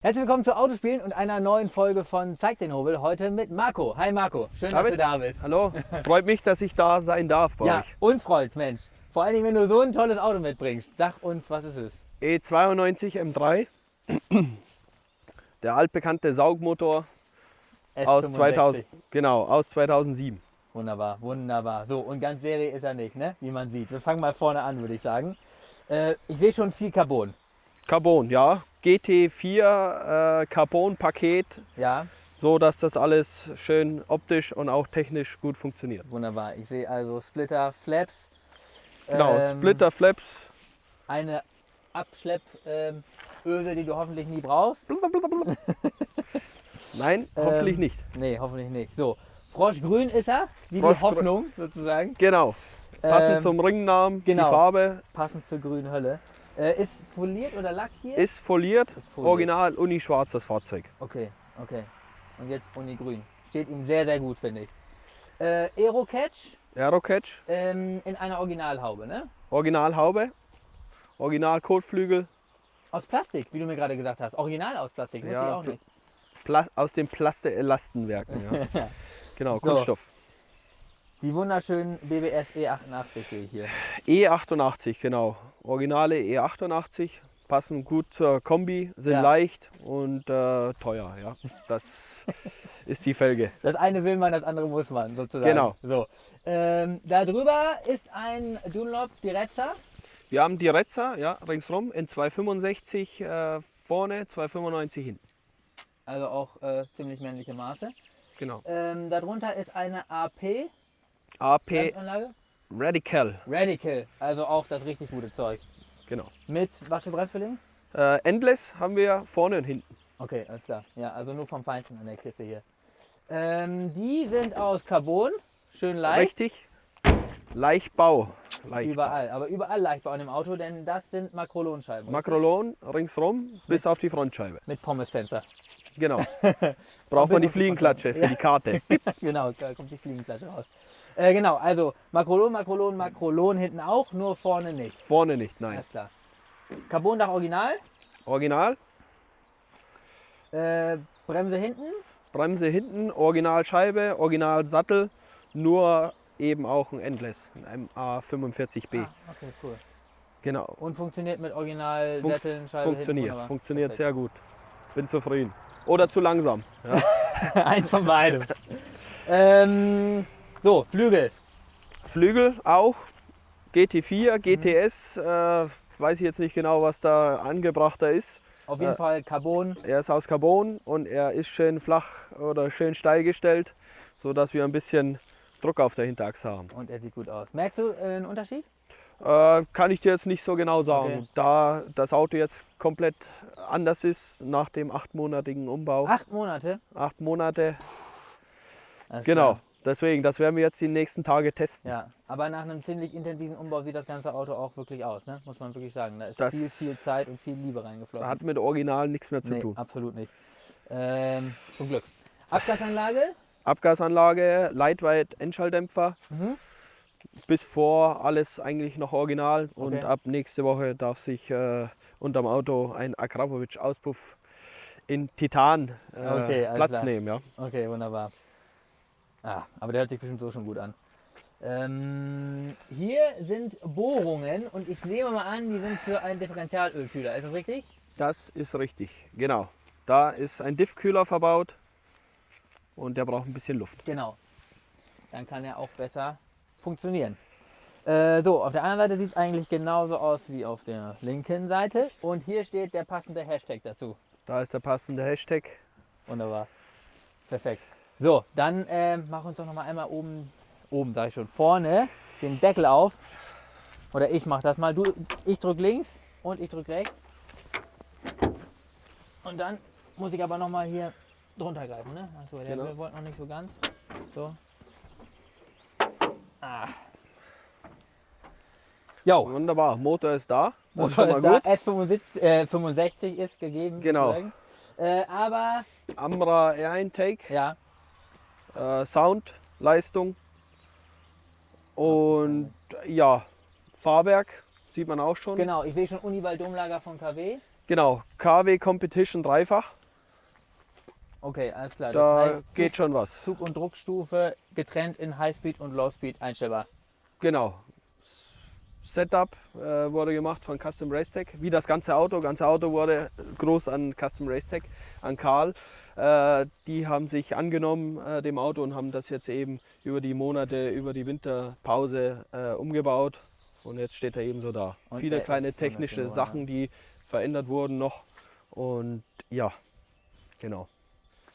Herzlich willkommen zu Autospielen und einer neuen Folge von Zeig den Hobel. Heute mit Marco. Hi Marco, schön, dass du da bist. Hallo, freut mich, dass ich da sein darf bei Ja, euch. uns freut's, Mensch. Vor allen Dingen, wenn du so ein tolles Auto mitbringst. Sag uns, was es ist. E92 M3, der altbekannte Saugmotor aus S65. aus 2007. Wunderbar, wunderbar. So, und ganz Serie ist er nicht, ne? Wie man sieht. Wir fangen mal vorne an, würde ich sagen. Ich sehe schon viel Carbon. Carbon, ja, GT4 Carbon-Paket, Ja, so dass das alles schön optisch und auch technisch gut funktioniert. wunderbar. Ich sehe also Splitter, Flaps. Genau, Splitter, Flaps. Eine Abschleppöse, die du hoffentlich nie brauchst. Nein, hoffentlich nicht. Nee, hoffentlich nicht. So, Froschgrün ist er, wie die Froschgrün. Hoffnung sozusagen. Genau, passend Ähm, zum Ringnamen, genau. die Farbe Passend zur grünen Hölle. Ist foliert oder lackiert? ist foliert, foliert. original Uni-schwarz das Fahrzeug. Okay, okay. Und jetzt Uni grün. Steht ihm sehr, sehr gut, finde ich. Aerocatch Aerocatch, in einer Originalhaube, ne? Originalhaube, Original-Kotflügel. Aus Plastik, wie du mir gerade gesagt hast. Original aus Plastik, wusste Ja, ich auch nicht. Aus den Plaste-Elastenwerken. Ja. Genau, So. Kunststoff. Die wunderschönen BBS E88 sehe ich hier. E88, genau. Originale E88, passen gut zur Kombi, sind Ja. leicht und teuer. Ja. Das ist die Felge. Das eine will man, das andere muss man, sozusagen. Genau. So. Da drüber ist ein Dunlop Direzza. Wir haben die Rezza, ja, ringsrum in 265 vorne, 295 hinten. Also auch ziemlich männliche Maße. Genau. Darunter ist eine AP AP Anlage. Radical, Radical, also auch das richtig gute Zeug. genau. Mit was für Bremsbelägen? Endless haben wir vorne und hinten. Okay, alles klar. Ja, also nur vom Feinsten an der Kiste hier. Die sind aus Carbon, schön leicht. Richtig. Leichtbau. Leichtbau. Überall, aber überall Leichtbau in dem Auto, denn das sind Makrolonscheiben. Makrolon ringsrum bis auf die Frontscheibe. Mit Pommesfenster. Genau. Braucht man die auf die Fliegenklatsche für die Karte. Genau, da kommt die Fliegenklatsche raus. Genau, also Makrolon hinten auch, nur vorne nicht. Vorne nicht, nein. Alles klar. Carbondach Original, Original, Bremse hinten. Bremse hinten, Originalscheibe, Originalsattel, nur eben auch ein Endless, ein MA45B. Ah, okay, cool. Genau. Und funktioniert mit Originalsätteln, Scheibe Funktioniert, hinten, wunderbar. funktioniert sehr gut. Bin zufrieden. Oder zu langsam. Ja. Eins von beidem. So, Flügel. Flügel auch, GT4, GTS, weiß ich jetzt nicht genau, was da angebrachter ist. Auf jeden Fall Carbon. Er ist aus Carbon und er ist schön flach oder schön steil gestellt, sodass wir ein bisschen Druck auf der Hinterachse haben. Und er sieht gut aus. Merkst du einen Unterschied? Kann ich dir jetzt nicht so genau sagen, Okay. da das Auto jetzt komplett anders ist nach dem 8-monatigen Umbau. 8 Monate. 8 Monate, Alles genau. klar. Deswegen, das werden wir jetzt die nächsten Tage testen. Ja, aber nach einem ziemlich intensiven Umbau sieht das ganze Auto auch wirklich aus, ne? Muss man wirklich sagen. Da ist Das viel Zeit und viel Liebe reingeflossen. Hat mit Original nichts mehr zu Nee, tun. absolut nicht. Zum Glück. Abgasanlage. Abgasanlage, Lightweight Endschalldämpfer, Mhm. bis vor alles eigentlich noch original. Und Okay. ab nächste Woche darf sich unterm Auto ein Akrapovic Auspuff in Titan Okay, alles Platz klar. nehmen. Ja. Okay, wunderbar. Ah, aber der hört sich bestimmt so schon gut an. Hier sind Bohrungen und ich nehme mal an, die sind für einen Differentialölkühler. Ist das richtig? Das ist richtig, genau. Da ist ein Diffkühler verbaut und der braucht ein bisschen Luft. Genau. Dann kann er auch besser funktionieren. So, auf der anderen Seite sieht es eigentlich genauso aus wie auf der linken Seite. Und hier steht der passende Hashtag dazu. Da ist der passende Hashtag. Wunderbar. Perfekt. So, dann mach uns doch noch mal einmal oben sage ich schon, vorne den Deckel auf. Oder ich mache das mal. Ich drücke links und ich drücke rechts. Und dann muss ich aber noch mal hier drunter greifen. Ne? Achso, der Genau. wollte noch nicht so ganz. So. Ah. Jo, Wunderbar, Motor ist da. Das ist Motor schon mal ist da. gut. S65 ist gegeben. Genau. sozusagen. Aber, Amra Air Intake, ja, Sound, Leistung und ja, Fahrwerk sieht man auch schon. genau. Ich sehe schon Unival Domlager von KW. Genau, KW Competition dreifach. Okay, alles klar. Da das heißt, geht schon was. Zug- und Druckstufe getrennt in Highspeed und Lowspeed einstellbar. Genau. Setup wurde gemacht von Custom Racetech, wie das ganze Auto. Das ganze Auto wurde groß an Custom Racetech, an Karl. Die haben sich angenommen dem Auto und haben das jetzt eben über die Monate, über die Winterpause umgebaut. Und jetzt steht er eben so da. Und Viele der kleine ist technische wunderschön, Sachen, die verändert wurden noch. Und ja, genau.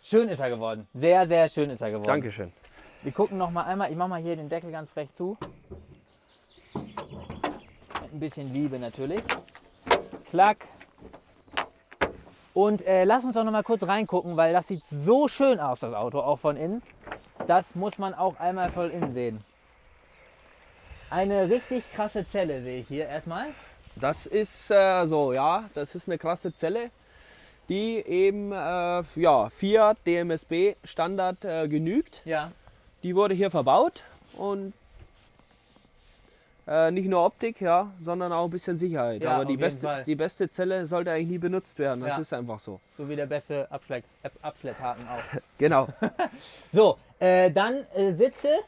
Schön ist er geworden. Sehr, sehr schön ist er geworden. Dankeschön. Wir gucken noch mal einmal. Ich mache mal hier den Deckel ganz frech zu. Mit ein bisschen Liebe natürlich. Klack. Und lass uns doch noch mal kurz reingucken, weil das sieht so schön aus, das Auto, auch von innen. Das muss man auch einmal voll innen sehen. Eine richtig krasse Zelle sehe ich hier erstmal. Das ist das ist eine krasse Zelle, die eben Fiat DMSB Standard genügt. Ja. Die wurde hier verbaut und nicht nur Optik, ja, sondern auch ein bisschen Sicherheit. Ja, aber auf jeden Fall. die beste Zelle sollte eigentlich nie benutzt werden. Das Ja. ist einfach so. So wie der beste Abschlepphaken auch. Genau. So, dann Sitze,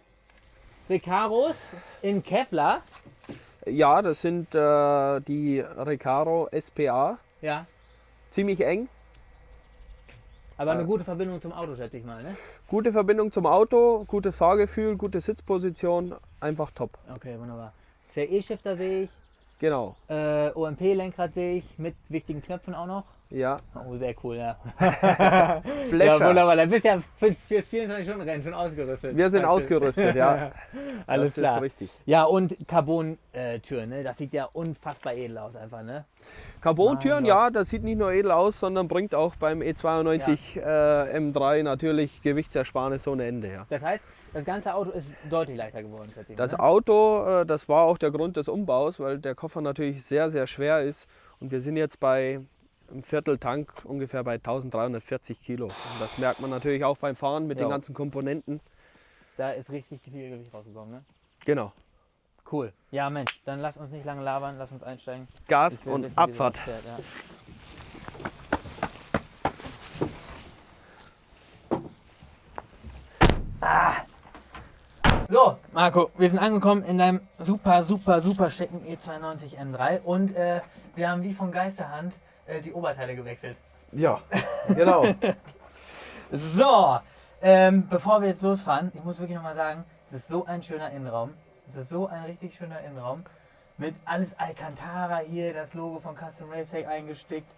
Recaros in Kevlar. Ja, das sind die Recaro SPA. Ja. Ziemlich eng. Aber eine gute Verbindung zum Auto, schätze ich mal, ne? Gute Verbindung zum Auto, gutes Fahrgefühl, gute Sitzposition. Einfach top. Okay, wunderbar. Der E-Shifter sehe ich. Genau. OMP-Lenkrad sehe ich mit wichtigen Knöpfen auch noch. Ja. Oh, sehr cool, ja. Flasher. Ja, wunderbar. Dann bist du ja für 24-Stunden-Rennen schon ausgerüstet. Wir sind Praktisch. ausgerüstet, ja. Alles das klar. ist richtig. Ja, und Carbon-Türen, ne? Das sieht ja unfassbar edel aus einfach, ne? Carbon-Türen, Mein ja, das sieht nicht nur edel aus, sondern bringt auch beim E92 M3 natürlich Gewichtsersparnis ohne Ende. Ja. Das heißt, das ganze Auto ist deutlich leichter geworden, schätze ich. Das ne? Auto, das war auch der Grund des Umbaus, weil der Koffer natürlich sehr, sehr schwer ist. Und wir sind jetzt bei einem Vierteltank ungefähr bei 1340 Kilo. Und das merkt man natürlich auch beim Fahren mit den ganzen Komponenten. Da ist richtig viel Gewicht rausgekommen, ne? Genau. Cool. Ja, Mensch, dann lass uns nicht lange labern, lass uns einsteigen. Gas Ich will und wissen, wie Abfahrt. das fährt, ja. So, Marco, wir sind angekommen in deinem super schicken E92 M3 und wir haben wie von Geisterhand die Oberteile gewechselt. Ja, genau. So, bevor wir jetzt losfahren, ich muss wirklich nochmal sagen, es ist so ein schöner Innenraum. Es ist so ein richtig schöner Innenraum. Mit alles Alcantara hier, das Logo von Custom Racetech eingestickt.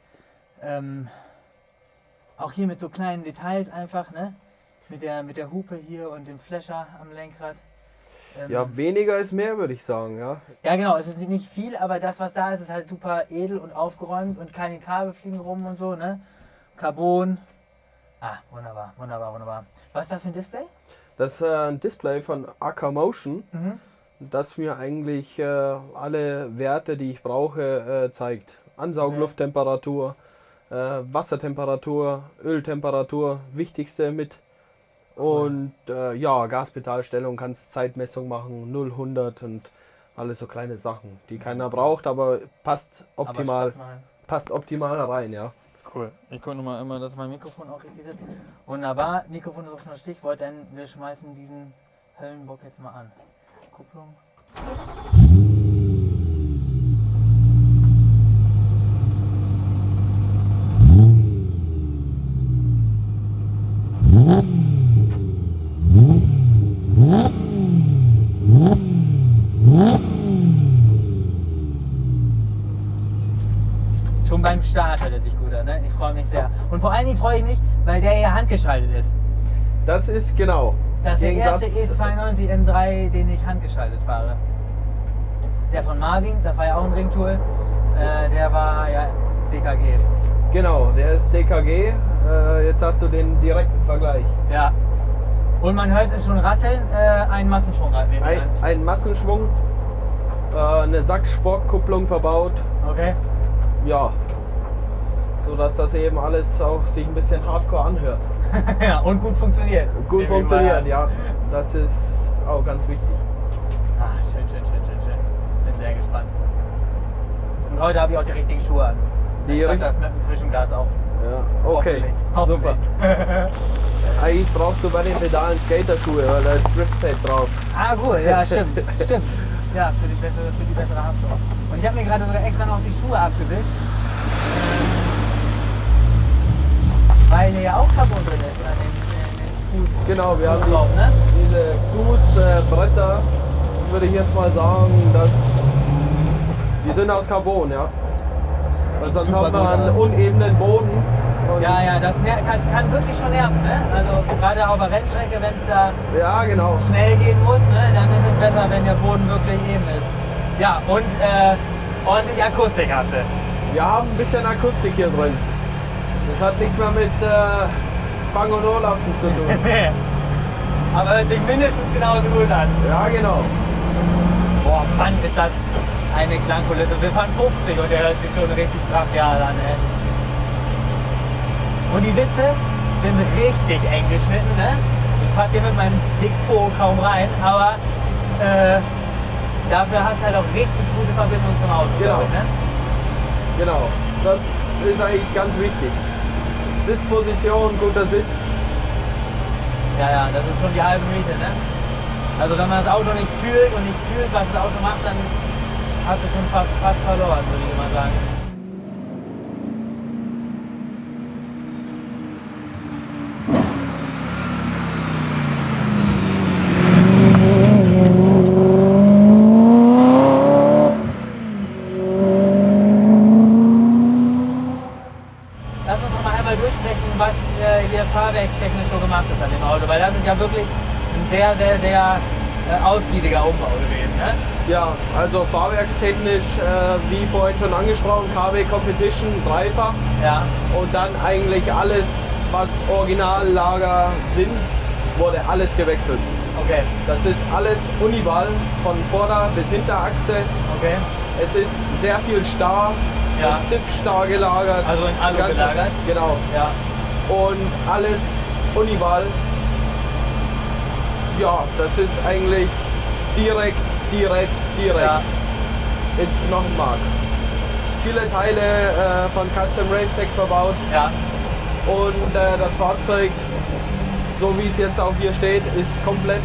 Auch hier mit so kleinen Details einfach, ne? Mit der Hupe hier und dem Flasher am Lenkrad. Ja, weniger ist mehr, würde ich sagen. Ja. Ja genau, es ist nicht viel, aber das was da ist, ist halt super edel und aufgeräumt und keine Kabel fliegen rum und so, ne? Carbon. Ah, wunderbar, wunderbar, wunderbar. Was ist das für ein Display? Das ist ein Display von AK Motion, Mhm. das mir eigentlich alle Werte, die ich brauche, zeigt. Ansaugluft-Temperatur, Wassertemperatur, Öltemperatur, wichtigste mit. Und Gaspedalstellung, kannst Zeitmessung machen, 0-100 und alles so kleine Sachen, die keiner braucht, aber passt optimal, passt optimal rein, ja. Cool. Ich gucke nochmal immer, dass mein Mikrofon auch richtig sitzt. Wunderbar. Mikrofon ist auch schon das Stichwort, denn wir schmeißen diesen Höllenbock jetzt mal an. Kupplung. Schon beim Start hört er sich gut an, ne? Ich freue mich sehr. Und vor allen Dingen freue ich mich, weil der hier handgeschaltet ist. Das ist genau. Das ist der erste Gegensatz- E92 M3, den ich handgeschaltet fahre. Der von Marvin, das war ja auch ein Ringtool, der war ja DKG. Genau, der ist DKG. Jetzt hast du den direkten Vergleich. Ja. Und man hört es schon rasseln, ein Massenschwungrad neben dran. Ein Massenschwung, eine Sachs-Sportkupplung verbaut. Okay. Ja, so dass das eben alles auch sich ein bisschen hardcore anhört. Ja, und gut funktioniert. Gut Nehme ich mal funktioniert, an. ja. Das ist auch ganz wichtig. Ah, schön. Bin sehr gespannt. Und heute habe ich auch die richtigen Schuhe an. Die Ich das mit dem Zwischengas auch. Ja, okay, Hoffentlich. super. Eigentlich brauchst du bei den Pedalen Skaterschuhe, weil da ist Grip-Tape drauf. Ah gut, ja stimmt, stimmt. Ja, für die bessere Haftung. Und ich habe mir gerade sogar extra noch die Schuhe abgewischt. Weil hier ja auch Carbon drin ist an den Fuß. Genau, wir haben Fußraum, ne? diese Fußbretter, würde ich jetzt mal sagen, die sind aus Carbon, ja. Weil sonst Super haben wir gut einen aus. unebenen Boden. Und Ja, das kann wirklich schon nerven, ne? Also gerade auf der Rennstrecke, wenn es da ja, genau. schnell gehen muss, ne? Dann ist es besser, wenn der Boden wirklich eben ist. Ja, und ordentlich Akustik hast du. Wir haben ein bisschen Akustik hier drin. Das hat nichts mehr mit Bang & Olufsen zu tun. Aber hört sich mindestens genauso gut an. Ja, genau. Boah, Mann, ist das eine Klangkulisse. Wir fahren 50 und der hört sich schon richtig brachial an, ey. Und die Sitze sind richtig eng geschnitten, ne? Ich passe hier mit meinem Dickpo kaum rein, aber dafür hast du halt auch richtig gute Verbindung zum Auto, Genau. glaub ich, ne? Genau. Das ist eigentlich ganz wichtig. Sitzposition, guter Sitz. Ja, das ist schon die halbe Miete, ne? Also wenn man das Auto nicht fühlt und nicht fühlt, was das Auto macht, dann hast du schon fast verloren, würde ich mal sagen. Lass uns noch mal einmal durchsprechen, was hier fahrwerkstechnisch so gemacht ist an dem Auto, weil das ist ja wirklich ein sehr, sehr, sehr ausgiebiger Umbau gewesen, ne? Ja, also fahrwerkstechnisch, wie vorhin schon angesprochen, KW Competition dreifach Ja, und dann eigentlich alles, was Originallager sind, wurde alles gewechselt. okay, Das ist alles Uniball von Vorder- bis Hinterachse. okay. Es ist sehr viel Star, Ja. das Diff Star gelagert. Also in Alu Ganz- gelagert? Genau. Ja, Und alles Uniball. Ja, das ist eigentlich direkt ja, ins Knochenmark. Viele Teile von Custom Racetech verbaut ja. und das Fahrzeug, so wie es jetzt auch hier steht, ist komplett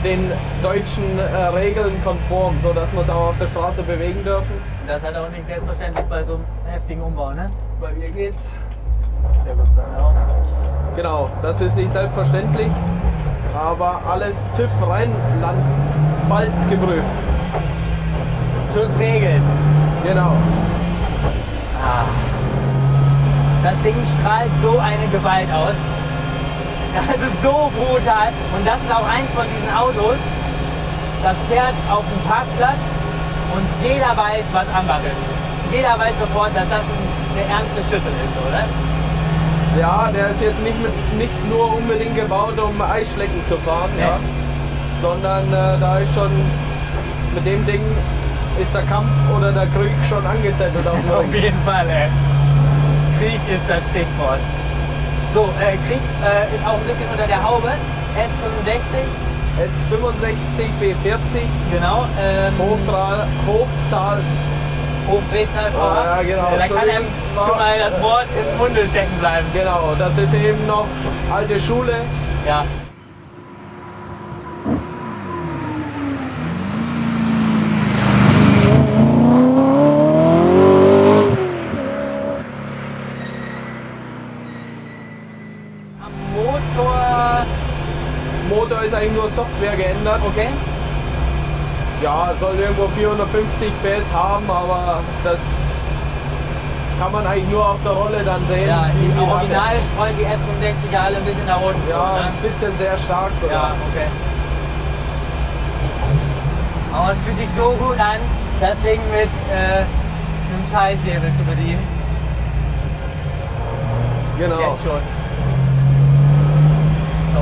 den deutschen Regeln konform, so dass wir es auch auf der Straße bewegen dürfen. Das ist halt auch nicht selbstverständlich bei so einem heftigen Umbau, ne? Bei mir geht's. Sehr gut, bei mir auch. Genau, das ist nicht selbstverständlich, aber alles TÜV Rheinland-Pfalz geprüft. TÜV regelt. Genau. Ah. Das Ding strahlt so eine Gewalt aus. Das ist so brutal. Und das ist auch eins von diesen Autos, das fährt auf dem Parkplatz und jeder weiß, was Ambar ist. Jeder weiß sofort, dass das eine ernste Schüssel ist, oder? Ja, der ist jetzt nicht nur unbedingt gebaut, um Eisschlecken zu fahren, Nee. ja, sondern da ist schon mit dem Ding ist der Kampf oder der Krieg schon angezettelt auf dem Auf Ring. jeden Fall, ey. Krieg ist das Stichwort. So, Krieg ist auch ein bisschen unter der Haube. S65, S65 B40, genau. Hochzahl. Hochdrehzahlfahrer. Ja, genau. Da kann einem schon mal das Wort im Munde stecken bleiben. Genau, das ist eben noch alte Schule. Ja. Am Motor. Motor ist eigentlich nur Software geändert. Okay. Ja, soll irgendwo 450 PS haben, aber das kann man eigentlich nur auf der Rolle dann sehen. Ja, wie die viel hat Original streuen die S65 ja alle ein bisschen nach unten. er. Ja, so, ne? ein bisschen sehr stark sogar. Ja, okay. Aber es fühlt sich so gut an, das Ding mit einem Schalthebel zu bedienen. Genau. Jetzt schon. So.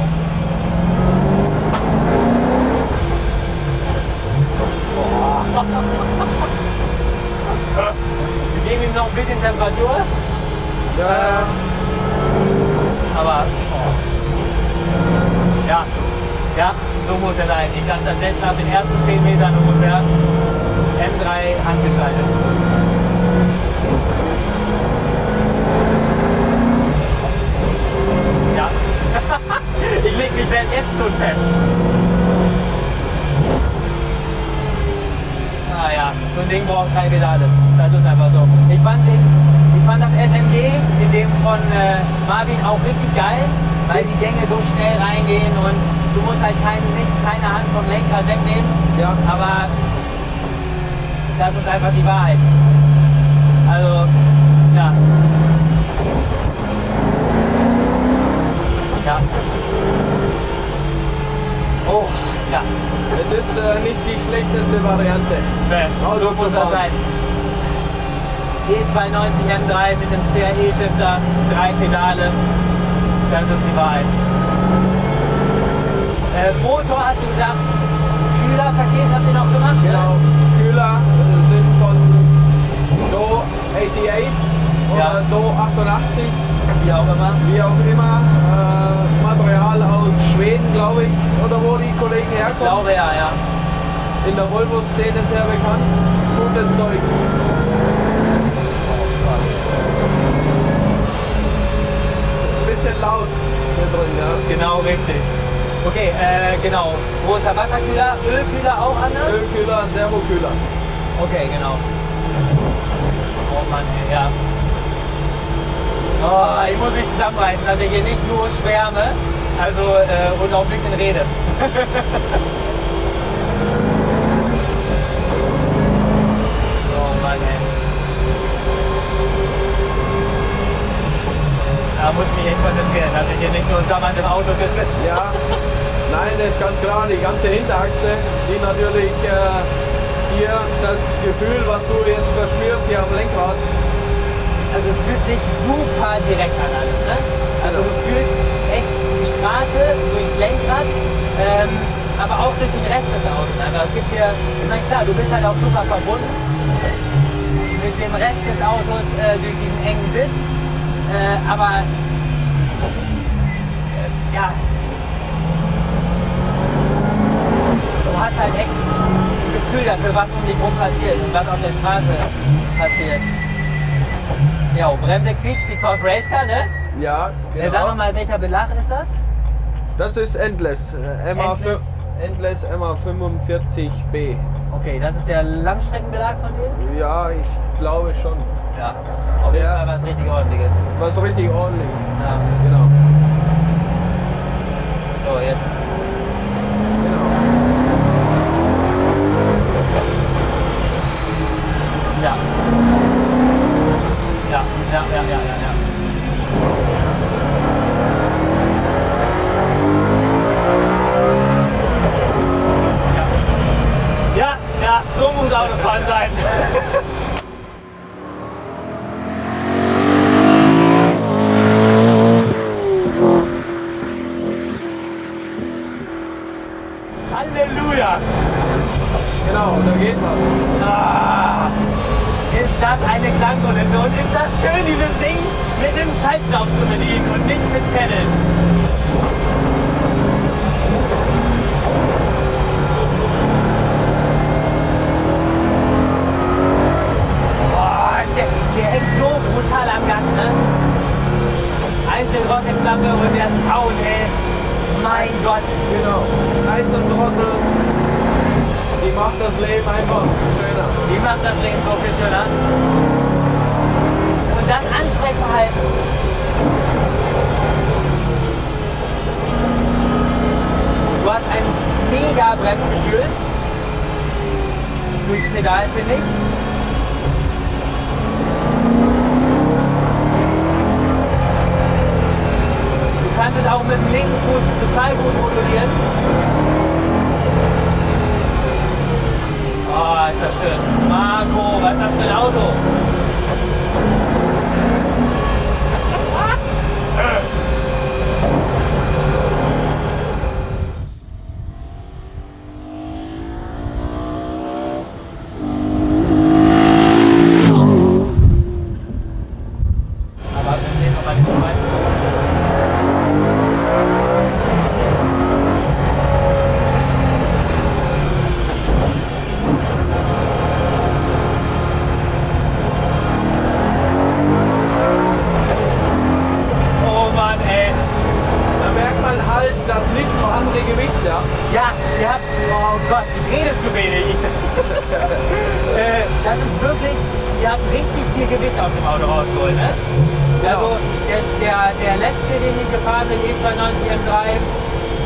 Boah. Wir geben ihm noch ein bisschen Temperatur. Ja, Aber ja, so muss er sein. Ich dachte, das letzte ab den ersten 10 Metern ungefähr. M3 angeschaltet. schon fest. Naja, so ein Ding braucht 3 Pedale. Das ist einfach so. Ich fand das SMG in dem von Marvin auch richtig geil, weil die Gänge so schnell reingehen und du musst halt keine Hand vom Lenkrad wegnehmen. Ja. Aber das ist einfach die Wahrheit. Also, ja. Ja. Oh, ja. Es ist nicht die schlechteste Variante. Nee, so muss das sein. E92 M3 mit einem CAE-Shifter, 3 Pedale. Das ist die Wahrheit. Motor hat sie gesagt, Kühlerpaket habt ihr noch gemacht? Genau. Ne? Kühler sind von Do 88 oder Ja. Do 88, Wie auch immer. wie auch immer. Material aus Schweden, glaube ich, oder wo die Kollegen Ich herkommen. glaube ja. In der Volvo-Szene sehr bekannt. Gutes Zeug. Ein bisschen laut hier drin, ja. Genau, richtig. Okay, genau. Großer Wasserkühler, Ölkühler auch anders? Ölkühler, Servokühler. Okay, genau. Oh Mann, ey, ja. Oh, ich muss mich zusammenreißen, dass ich hier nicht nur schwärme, also und auch ein bisschen rede. Oh Mann, ey. Da muss ich mich echt konzentrieren, dass ich hier nicht nur sammernd im Auto sitze. Ja, nein, das ist ganz klar, die ganze Hinterachse, die natürlich hier das Gefühl, was du jetzt verspürst hier am Lenkrad. Also es fühlt sich super direkt an alles, ne? Also du fühlst echt die Straße durchs Lenkrad, aber auch durch den Rest des Autos. Also es gibt hier, ich meine klar, du bist halt auch super verbunden mit dem Rest des Autos durch diesen engen Sitz, aber ja, du hast halt echt ein Gefühl dafür, was um dich rum passiert und was auf der Straße passiert. Ja, Bremse quietscht, because Racecar, ne? Ja, Sag genau. nochmal, welcher Belag ist das? Das ist Endless, Endless MA45B. Okay, das ist der Langstreckenbelag von dem? Ja, ich glaube schon. Ja, auf jeden Ja. Fall was richtig ordentliches. Was richtig ordentlich. Ja. Genau. So, jetzt. Genau. Ja. Ja. Ja, so muss Autofahren sein. Halleluja! Genau, da geht was. Ah, ist das eine Klangkulisse und ist das schön, dieses Ding mit dem Schaltknopf zu bedienen und nicht mit Pedal. Boah, der hängt so brutal am Gas, ne? Einzelrossigklappe und der Sound, ey. Mein Gott. Genau. Einzeldrossel. Die macht das Leben einfach schöner. Die macht das Leben so viel schöner. Und das Ansprechverhalten. Du hast ein mega Bremsgefühl. Durchs Pedal, finde ich. Du kannst es auch mit dem linken Fuß total gut modulieren. Oh, ist das schön. Marco, was ist das für ein Auto? Aber wir nehmen nochmal die vorbei. Gott, ich rede zu wenig. Das ist wirklich, ihr habt richtig viel Gewicht aus dem Auto rausgeholt, ne? Genau. Also der letzte, den ich gefahren bin, E92 M3,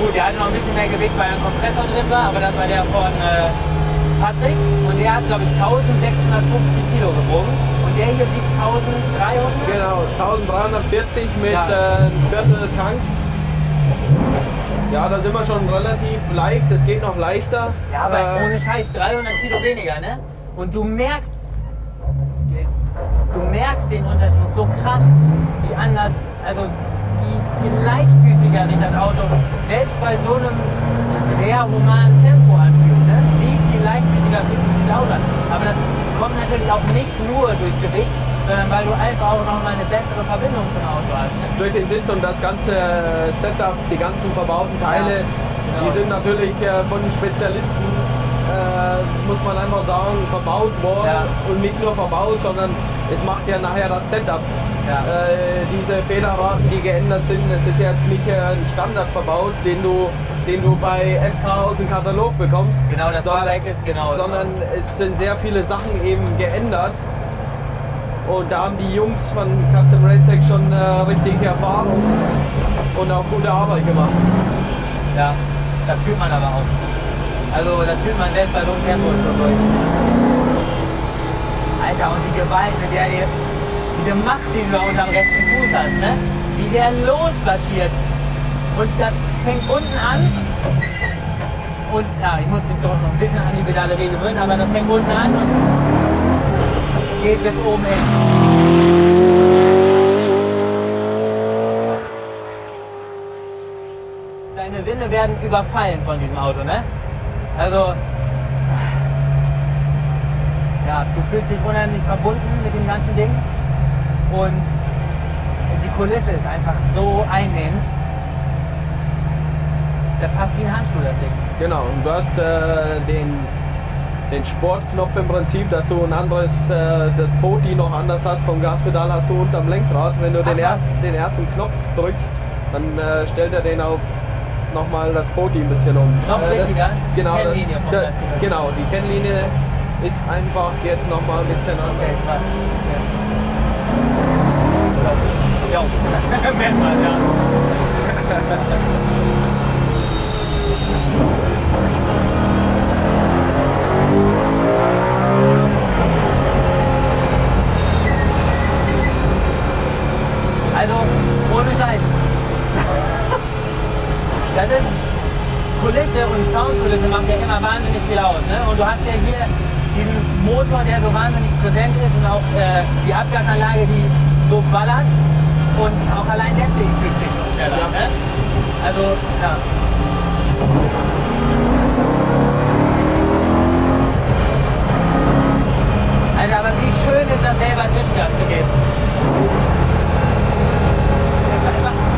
gut, der hatte noch ein bisschen mehr Gewicht, weil ein Kompressor drin war, aber das war der von Patrick und der hat, glaube ich, 1650 Kilo gewogen und der hier wiegt 1300. Genau, 1340 mit Ja. einem Viertel Tank. Ja, da sind wir schon relativ leicht, es geht noch leichter. Ja, aber ohne Scheiß 300 Kilo weniger, ne? Und du merkst den Unterschied so krass, wie anders, also wie viel leichtfüßiger sich das Auto selbst bei so einem sehr humanen Tempo anfühlt, ne? Wie viel leichtfüßiger fühlt sich dieses Auto an. Aber das kommt natürlich auch nicht nur durch Gewicht, sondern weil du einfach auch noch mal eine bessere Verbindung zum Auto hast, ne? Durch den Sitz und das ganze Setup, die ganzen verbauten Teile, genau. die sind natürlich von den Spezialisten, muss man einfach sagen, verbaut worden. Ja. Und nicht nur verbaut, sondern es macht ja nachher das Setup. Ja. Diese Federraten, die geändert sind, es ist jetzt nicht ein Standard verbaut, den du bei FH aus dem Katalog bekommst. Genau, das Fahrwerk ist genau Sondern es sind sehr viele Sachen eben geändert. Und da haben die Jungs von Custom Racetech schon richtige Erfahrung und auch gute Arbeit gemacht. Ja, das fühlt man aber auch. Also das fühlt man selbst bei so einem Tempo schon durch. Alter, und die Gewalt, mit der diese Macht, die du da unterm rechten Fuß hast, ne? Wie der losmarschiert. Und das fängt unten an. Und ja, ich muss mich doch noch ein bisschen an die Pedale gewöhnen, aber das fängt unten an und geht bis oben hin. Deine Sinne werden überfallen von diesem Auto, ne? Also, ja, du fühlst dich unheimlich verbunden mit dem ganzen Ding und die Kulisse ist einfach so einnehmend. Das passt wie ein Handschuh, das Ding. Genau, und du hast den Sportknopf im Prinzip, dass du ein anderes, das Boti noch anders hast, vom Gaspedal hast du unterm Lenkrad. Wenn du den ersten Knopf drückst, dann stellt er den auf nochmal das Boti ein bisschen um. Noch wichtiger, genau, Kennlinie vom Gaspedal. Genau, die Kennlinie ist einfach jetzt nochmal ein bisschen anders. Okay, krass. Okay. Ja, merkt man, ja. Also, ohne Scheiß. Das ist Kulisse und Soundkulisse macht ja immer wahnsinnig viel aus. Ne? Und du hast ja hier diesen Motor, der so wahnsinnig präsent ist und auch die Abgasanlage, die so ballert. Und auch allein deswegen fühlt sich schon schneller. Ja. Ne? Also, ja. Alter, aber wie schön ist das selber Zwischengas zu geben.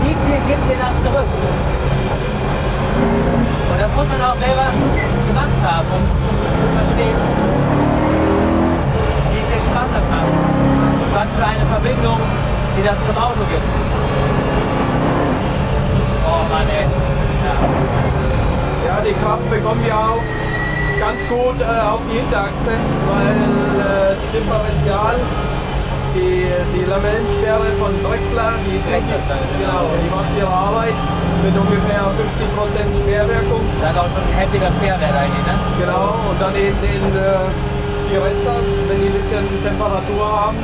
Wie viel gibt dir das zurück? Und das muss man auch selber gemacht haben, um zu verstehen, wie viel Spaß das macht. Was für eine Verbindung, die das zum Auto gibt. Oh Mann, ey. Ja, die Kraft bekommen wir auch ganz gut auf die Hinterachse, weil die Differential, die Lamellensperre von Drechsler, die macht ihre Arbeit mit ungefähr 50% Sperrwirkung. Da ist auch schon ein heftiger Sperrwert eigentlich, ne? Genau, und dann eben die Retzers, wenn die ein bisschen Temperatur haben,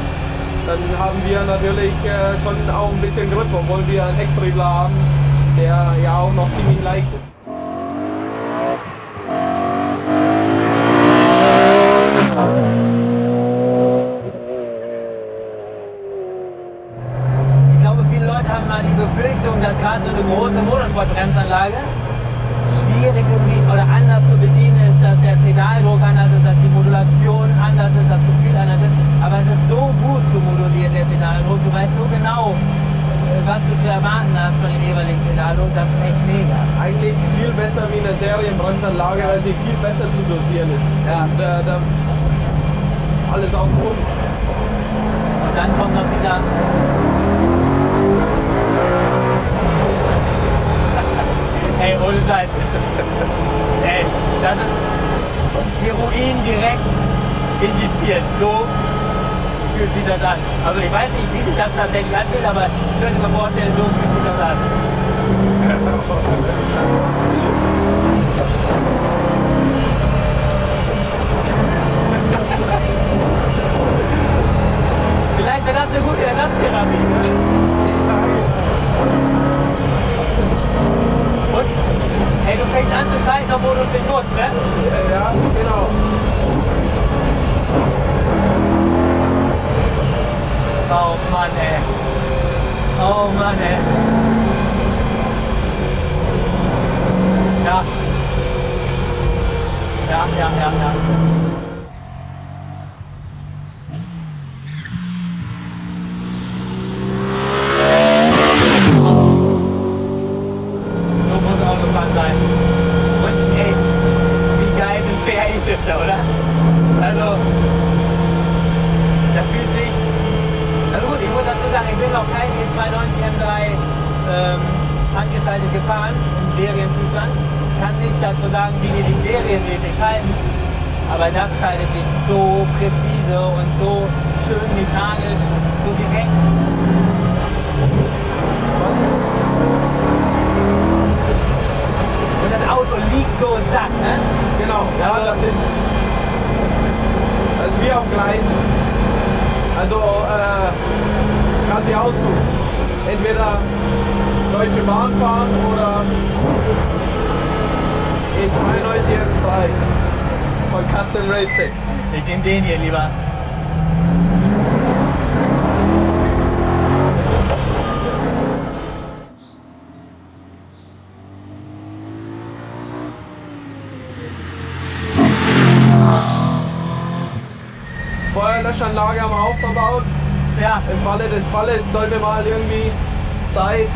dann haben wir natürlich schon auch ein bisschen Grip, obwohl wir einen Hecktriebler haben, der ja auch noch ziemlich leicht ist. Ich glaube, viele Leute haben mal die Befürchtung, dass gerade so eine große Motorsportbremsanlage schwierig irgendwie oder anders zu bedienen ist, dass der Pedaldruck anders ist, dass die Modulation anders ist, das Gefühl anders ist. Aber es ist so gut zu modulieren, der Pedaldruck. Du weißt so genau, was du zu erwarten hast von dem jeweiligen Pedaldruck. Das ist echt mega. Eigentlich viel besser wie eine Serienbremsanlage, weil sie viel besser zu dosieren ist. Ja. Und da alles auf den Punkt. Und dann kommt noch dieser... Ey, ohne Scheiß. Ey, das ist fotografieren. So fühlt sich das an. Also ich weiß nicht, wie sich das tatsächlich anfühlt, aber ich könnte mir vorstellen, so fühlt sich das an. Vielleicht wäre das eine gute Ersatztherapie. Und? Ey, du fängst an zu schalten, obwohl du es nicht musst, ne? Ja, genau. Oh Mann, ey. Oh Mann, ey. Ja. Ja. So muss Autofahren sein. Und ey, wie geil sind CHI-Shifter, oder? Also, das fühlt sich... Also gut, ich muss dazu sagen, ich bin noch kein E92 M3 angeschaltet gefahren, im Serienzustand. Kann nicht dazu sagen, wie die serienmäßig schalten. Aber das schaltet sich so präzise und so schön mechanisch, so direkt. Und das Auto liegt so satt, ne? Genau, ja, das ist wie auf Gleisen. Also kann sie aussuchen. Entweder Deutsche Bahn fahren oder E92 M3 von Custom Racing. Ich nehme den hier lieber. Feuerlöschanlage haben wir auch verbaut. Ja. Im Falle des Falles sollte mal irgendwie Zeit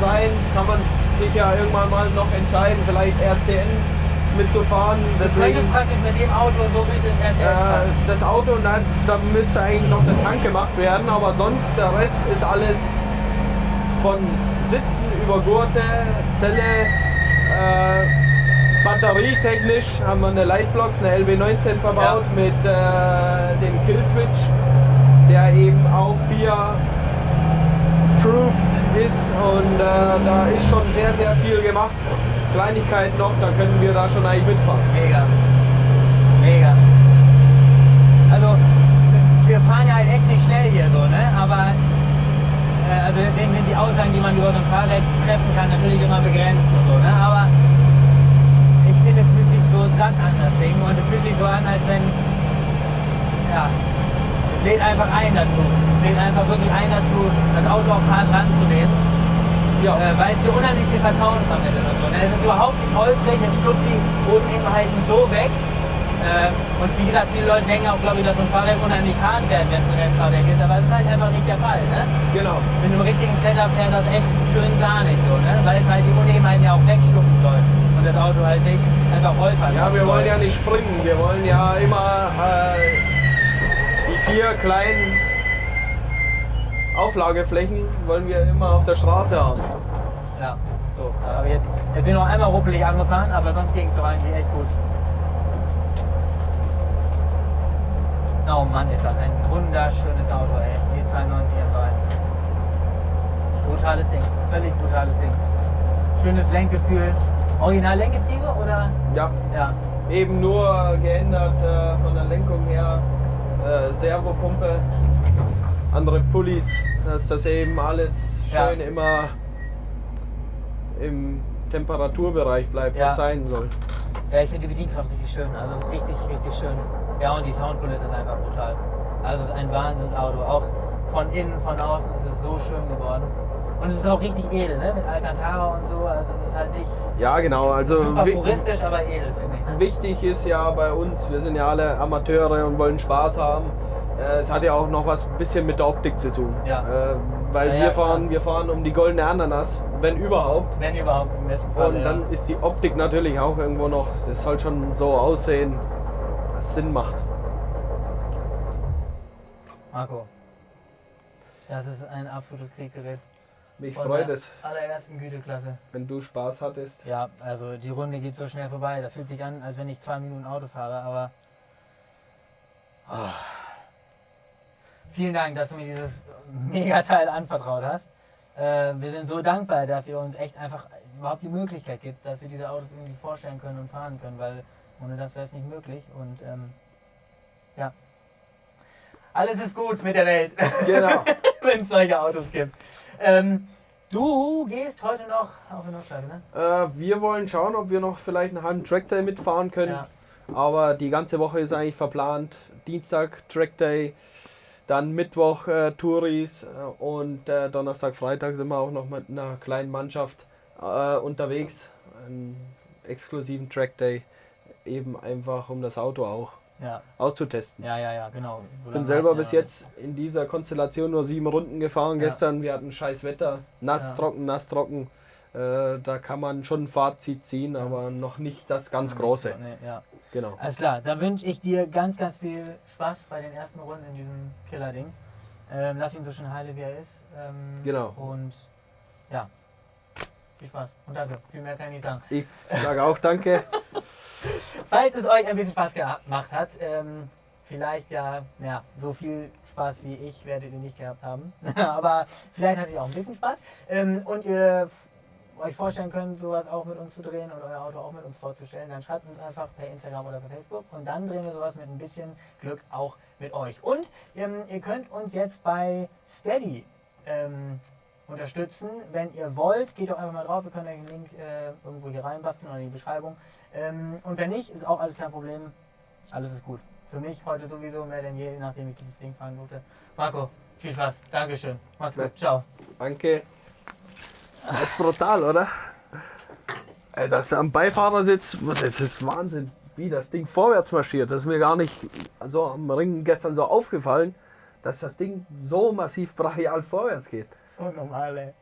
sein, kann man sich ja irgendwann mal noch entscheiden, vielleicht RCN mitzufahren. Du könntest praktisch mit dem Auto so wie es RTL fahren. Das Auto, da müsste eigentlich noch der Tank gemacht werden, aber sonst der Rest ist alles von Sitzen über Gurte, Zelle, batterietechnisch haben wir eine Lightbox, eine LB19 verbaut mit dem Killswitch, der eben auch 4-proofed ist und da ist schon sehr, sehr viel gemacht. Kleinigkeiten noch, da können wir da schon eigentlich mitfahren. Mega. Also wir fahren ja halt echt nicht schnell hier so, ne? Aber also deswegen sind die Aussagen, die man über so ein Fahrrad treffen kann, natürlich immer begrenzt und so, ne? Aber ich finde, es fühlt sich so satt an, das Ding, und es fühlt sich so an, als wenn, ja, es lädt einfach ein dazu. Es lädt einfach wirklich ein dazu, das Auto auch hart ranzunehmen. Ja. Weil es dir unheimlich viel Vertrauen vermittelt und so. Ne? Es ist überhaupt nicht holprig, es schluckt die Bodenebenheiten so weg. Und wie gesagt, viele Leute denken auch, glaube ich, dass so ein Fahrrad unheimlich hart wird, wenn es ein Rennfahrwerk ist, aber es ist halt einfach nicht der Fall. Ne? Genau. Mit einem richtigen Setup fährt das echt schön sahnig so, ne? Weil es halt die Unebenheiten ja auch wegschlucken soll und das Auto halt nicht einfach holpern. Ja, wir wollen ja nicht springen, wir wollen ja immer die 4 kleinen Auflageflächen wollen wir immer auf der Straße haben. Ja, so. Aber jetzt bin ich noch einmal ruppelig angefahren, aber sonst ging es doch eigentlich echt gut. Oh Mann, ist das ein wunderschönes Auto, ey. E92 M3. Brutales Ding, völlig brutales Ding. Schönes Lenkgefühl. Original Lenkgetriebe oder? Ja. Ja. Eben nur geändert von der Lenkung her. Servopumpe, andere Pullis, dass das eben alles schön immer im Temperaturbereich bleibt, was sein soll. Ja, ich finde die Bedienkraft richtig schön. Also es ist richtig, richtig schön. Ja, und die Soundkulisse ist einfach brutal. Also es ist ein Wahnsinnsauto. Auch von innen, von außen ist es so schön geworden. Und es ist auch richtig edel, ne? Mit Alcantara und so. Also es ist halt nicht ja, genau. Also super puristisch, aber edel, finde ich. Ne? Wichtig ist ja bei uns, wir sind ja alle Amateure und wollen Spaß haben. Es hat ja auch noch was ein bisschen mit der Optik zu tun. Ja. Weil wir fahren um die goldene Ananas, wenn überhaupt. Wenn überhaupt, im besten Fall. Und dann ist die Optik natürlich auch irgendwo noch, das soll schon so aussehen, dass es Sinn macht. Marco, das ist ein absolutes Kriegsgerät. Mich freut es. Allerersten Güteklasse. Wenn du Spaß hattest. Ja, also die Runde geht so schnell vorbei. Das fühlt sich an, als wenn ich 2 Minuten Auto fahre, aber Vielen Dank, dass du mir dieses Megateil anvertraut hast. Wir sind so dankbar, dass ihr uns echt einfach überhaupt die Möglichkeit gibt, dass wir diese Autos irgendwie vorstellen können und fahren können, weil ohne das wäre es nicht möglich. Und ja, alles ist gut mit der Welt, Genau. wenn es solche Autos gibt. Du gehst heute noch auf eine Nordschleife, ne? Wir wollen schauen, ob wir noch vielleicht einen halben Trackday mitfahren können. Ja. Aber die ganze Woche ist eigentlich verplant. Dienstag Trackday, dann Mittwoch Touris und Donnerstag, Freitag sind wir auch noch mit einer kleinen Mannschaft unterwegs. Einen exklusiven Trackday, eben einfach um das Auto auch auszutesten. Ja, genau. Ich bin selber bis jetzt in dieser Konstellation nur 7 Runden gefahren. Ja. Gestern, wir hatten scheiß Wetter, nass, trocken. Da kann man schon ein Fazit ziehen, aber noch nicht das ganz Große. Nee, ja. Genau. Alles klar, dann wünsche ich dir ganz, ganz viel Spaß bei den ersten Runden in diesem Killer-Ding. Lass ihn so schön heile, wie er ist. Genau. Und ja, viel Spaß und danke. Viel mehr kann ich nicht sagen. Ich sage auch danke. Falls es euch ein bisschen Spaß gemacht hat, vielleicht ja, so viel Spaß wie ich werdet ihr nicht gehabt haben. Aber vielleicht hattet ihr auch ein bisschen Spaß. Und ihr euch vorstellen könnt, sowas auch mit uns zu drehen und euer Auto auch mit uns vorzustellen, dann schreibt uns einfach per Instagram oder per Facebook und dann drehen wir sowas mit ein bisschen Glück auch mit euch. Und ihr könnt uns jetzt bei Steady unterstützen, wenn ihr wollt. Geht doch einfach mal drauf, wir können den Link irgendwo hier reinbasteln oder in die Beschreibung. Und wenn nicht, ist auch alles kein Problem. Alles ist gut. Für mich heute sowieso mehr denn je, nachdem ich dieses Ding fahren durfte. Marco, viel Spaß. Dankeschön. Mach's gut. Ciao. Danke. Das ist brutal, oder? Ey, das am Beifahrersitz, das ist Wahnsinn, wie das Ding vorwärts marschiert. Das ist mir gar nicht so am Ring gestern so aufgefallen, dass das Ding so massiv brachial vorwärts geht. So normal, ey.